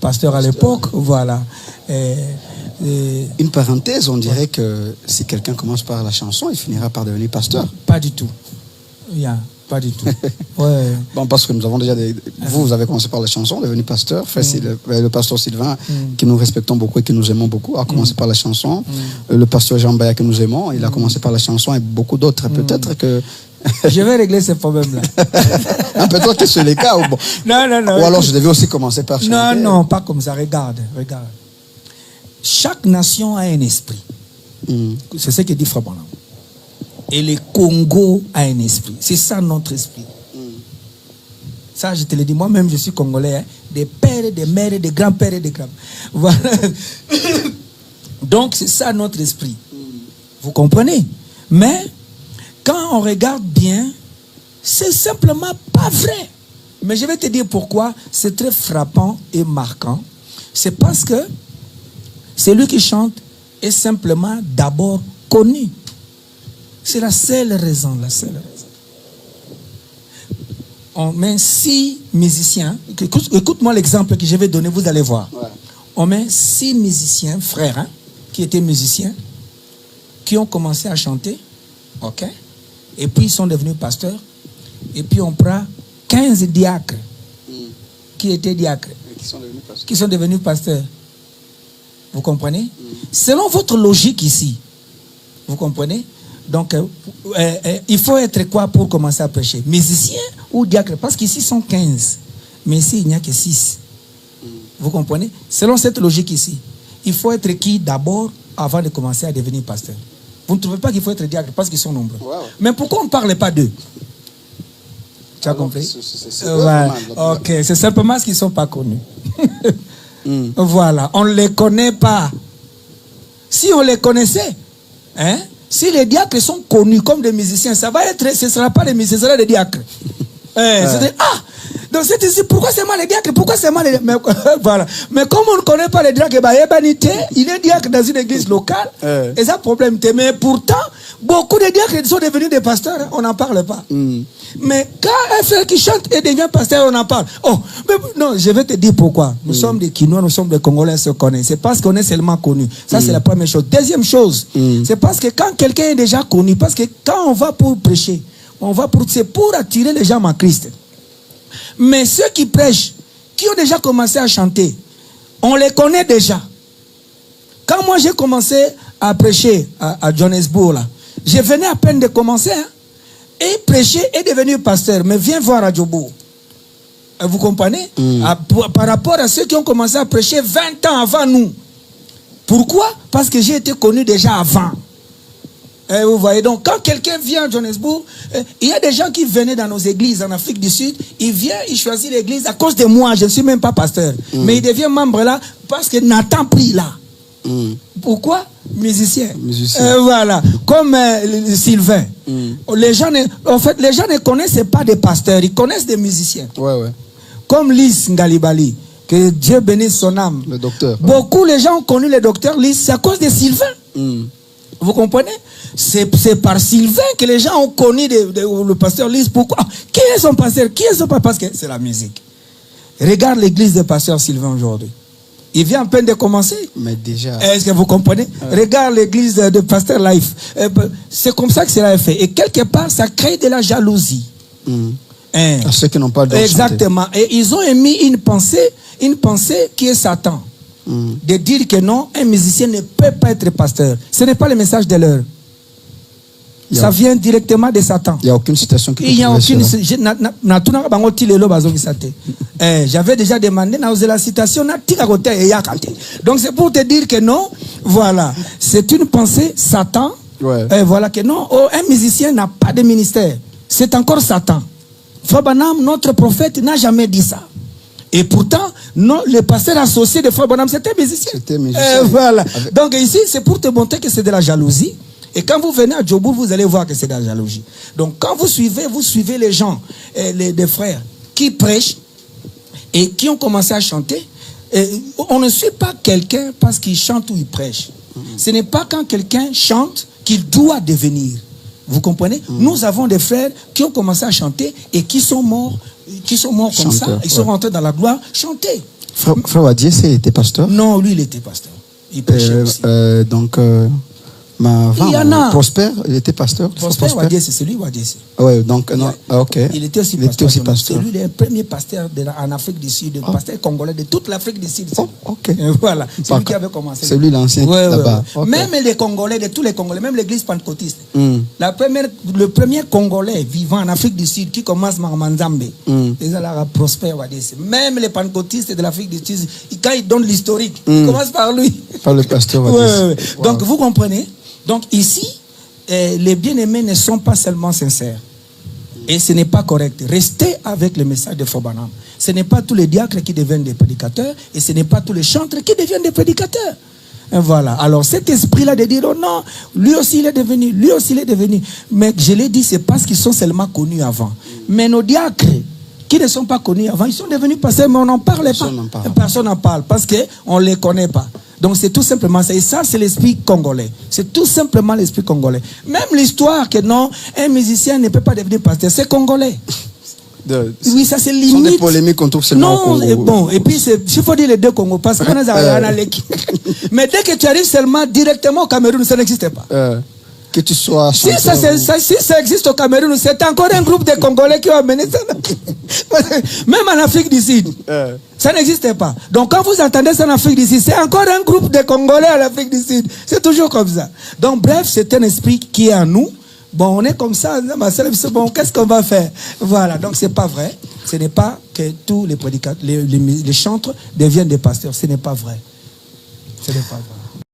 pasteur à l'époque, voilà. Une parenthèse, on dirait que si quelqu'un commence par la chanson, il finira par devenir pasteur. Pas du tout. Pas du tout. Ouais. Bon, parce que nous avons déjà vous avez commencé par la chanson, devenu pasteur. C'est le pasteur Sylvain, que nous respectons beaucoup et que nous aimons beaucoup, a commencé par la chanson. Le pasteur Jean Baya, que nous aimons, il a commencé par la chanson et beaucoup d'autres. Peut-être que... Je vais régler ce problème-là. Peut-être que c'est le cas. Ou, bon. Non. Ou alors je devais aussi commencer par chanter. Non, pas comme ça. Regarde. Chaque nation a un esprit. C'est ce que dit Frère Branham. Et le Congo a un esprit. C'est ça notre esprit. Ça, je te le dis, moi-même, je suis congolais. Hein, des pères, des mères, des grands-pères et des grands. Voilà. Donc, c'est ça notre esprit. Vous comprenez? Mais, quand on regarde bien, c'est simplement pas vrai. Mais je vais te dire pourquoi c'est très frappant et marquant. C'est parce que celui qui chante est simplement d'abord connu. C'est la seule raison, On met 6 musiciens. Écoute-moi l'exemple que je vais donner, vous allez voir. Ouais. On met 6 musiciens, frères, hein, qui étaient musiciens, qui ont commencé à chanter, ok? Et puis ils sont devenus pasteurs. Et puis on prend 15 diacres qui étaient diacres, qui sont devenus pasteurs. Vous comprenez? Selon votre logique ici, vous comprenez? Donc, il faut être quoi pour commencer à prêcher? Musicien ou diacre? Parce qu'ici, ils sont 15. Mais ici, il n'y a que 6. Vous comprenez? Selon cette logique ici, il faut être qui d'abord avant de commencer à devenir pasteur? Vous ne trouvez pas qu'il faut être diacre parce qu'ils sont nombreux? Wow. Mais pourquoi on ne parle pas d'eux? Tu as compris? Ok, c'est simplement parce qu'ils ne sont pas connus. Voilà, on ne les connaît pas. Si on les connaissait, hein? Si les diacres sont connus comme des musiciens, ce ne sera pas des musiciens, ce sera des diacres. Donc c'est ici, pourquoi c'est mal les diacres? Pourquoi c'est mal les diacres? Mais, voilà. Mais comme on ne connaît pas les diacres, il est diacre dans une église locale, et ça problème. Mais pourtant, beaucoup de diacres sont devenus des pasteurs, hein, on n'en parle pas. Mais quand un frère qui chante et devient pasteur, on en parle. Oh, mais non, je vais te dire pourquoi. Nous sommes des Kinois, nous sommes des Congolais, se connaissent. C'est parce qu'on est seulement connus. Ça, c'est la première chose. Deuxième chose, c'est parce que quand quelqu'un est déjà connu, parce que quand on va pour prêcher, c'est pour attirer les gens à Christ. Mais ceux qui prêchent, qui ont déjà commencé à chanter, on les connaît déjà. Quand moi j'ai commencé à prêcher à Johannesburg, là, je venais à peine de commencer, hein, et prêcher est devenu pasteur. Mais viens voir à Djobo. Vous comprenez? Par rapport à ceux qui ont commencé à prêcher 20 ans avant nous. Pourquoi? Parce que j'ai été connu déjà avant. Et vous voyez, donc quand quelqu'un vient à Johannesburg, il y a des gens qui venaient dans nos églises en Afrique du Sud, il vient, il choisit l'église à cause de moi, je ne suis même pas pasteur. Mais il devient membre là parce que Nathan prie là. Pourquoi? Musicien. Voilà. Comme Sylvain. Les gens ne connaissent pas des pasteurs, ils connaissent des musiciens. Comme Lys Ngalibali, que Dieu bénisse son âme. Le docteur. Beaucoup les gens ont connu le docteur Lys, c'est à cause de Sylvain. Vous comprenez? C'est par Sylvain que les gens ont connu le pasteur Lys. Pourquoi? Qui est son pasteur? Qui est son pasteur? Parce que c'est la musique. Regarde l'église de pasteur Sylvain aujourd'hui. Il vient à peine de commencer. Mais déjà. Est-ce que vous comprenez? Regarde l'église de pasteur Life. C'est comme ça que cela est fait. Et quelque part, ça crée de la jalousie. À ceux qui n'ont pas de exactement. Et ils ont émis une pensée qui est Satan. De dire que non, un musicien ne peut pas être pasteur. Ce n'est pas le message de l'heure. Ça vient directement de Satan. Il n'y a aucune citation qui il n'y a aucune. J'avais déjà demandé la citation. Donc c'est pour te dire que non, voilà. C'est une pensée Satan. Voilà que non, un musicien n'a pas de ministère. C'est encore Satan. Frère Branham, notre prophète, n'a jamais dit ça. Et pourtant, non, le pasteur associé de Frère Branham, c'était musicien. C'était musicien. Voilà. Donc ici, c'est pour te montrer que c'est de la jalousie. Et quand vous venez à Djobour, vous allez voir que c'est de la jalousie. Donc quand vous suivez les gens, les frères qui prêchent et qui ont commencé à chanter. On ne suit pas quelqu'un parce qu'il chante ou il prêche. Ce n'est pas quand quelqu'un chante qu'il doit devenir. Vous comprenez? Nous avons des frères qui ont commencé à chanter et qui sont morts comme ça. Ils sont rentrés dans la gloire chanter. Frère Wadiese était pasteur? Non, lui, il était pasteur. Il prêchait aussi. Donc, il y en a. Prosper, il était pasteur. Prosper Wadiese, c'est lui Wadiese. Oui, donc, non, ok. Il était aussi pasteur. C'est lui le premier pasteur en Afrique du Sud, le pasteur congolais de toute l'Afrique du Sud. Ok. Voilà, c'est lui qui avait commencé. C'est lui l'ancien là-bas. Okay. Même les Congolais, de tous les Congolais, même l'église pentecôtiste. Le premier Congolais vivant en Afrique du Sud qui commence Manzambe, c'est la Prosper Wadiese. Même les pentecôtistes de l'Afrique du Sud, quand ils donnent l'historique, ils commencent par lui. Par le pasteur Wadiese. Wow. Donc vous comprenez? Donc ici, les bien-aimés ne sont pas seulement sincères. Et ce n'est pas correct. Restez avec le message de Fobanam. Ce n'est pas tous les diacres qui deviennent des prédicateurs et ce n'est pas tous les chantres qui deviennent des prédicateurs. Et voilà. Alors cet esprit-là de dire, oh non, lui aussi il est devenu, lui aussi il est devenu. Mais je l'ai dit, c'est parce qu'ils sont seulement connus avant. Mais nos diacres qui ne sont pas connus avant, ils sont devenus pasteurs, mais on n'en parle pas. Personne n'en parle parce qu'on ne les connaît pas. Donc c'est tout simplement ça. Et ça, c'est l'esprit congolais. C'est tout simplement l'esprit congolais. Même l'histoire que non, un musicien ne peut pas devenir pasteur, c'est congolais. Oui, ça c'est limite. Ce sont des polémiques qu'on trouve seulement au Congo. Et bon, et puis il faut dire les deux Congos parce qu'on a mais dès que tu arrives seulement directement au Cameroun, ça n'existe pas. Que tu sois si ça existe au Cameroun, c'est encore un groupe de Congolais qui ont amené ça. Même en Afrique du Sud, ça n'existe pas. Donc quand vous entendez ça en Afrique du Sud, c'est encore un groupe de Congolais en Afrique du Sud. C'est toujours comme ça. Donc bref, c'est un esprit qui est en nous. Bon, on est comme ça, bon, qu'est-ce qu'on va faire? Voilà, donc c'est pas vrai. Ce n'est pas que tous les prédicateurs, les chantres deviennent des pasteurs. Ce n'est pas vrai. Ce n'est pas vrai.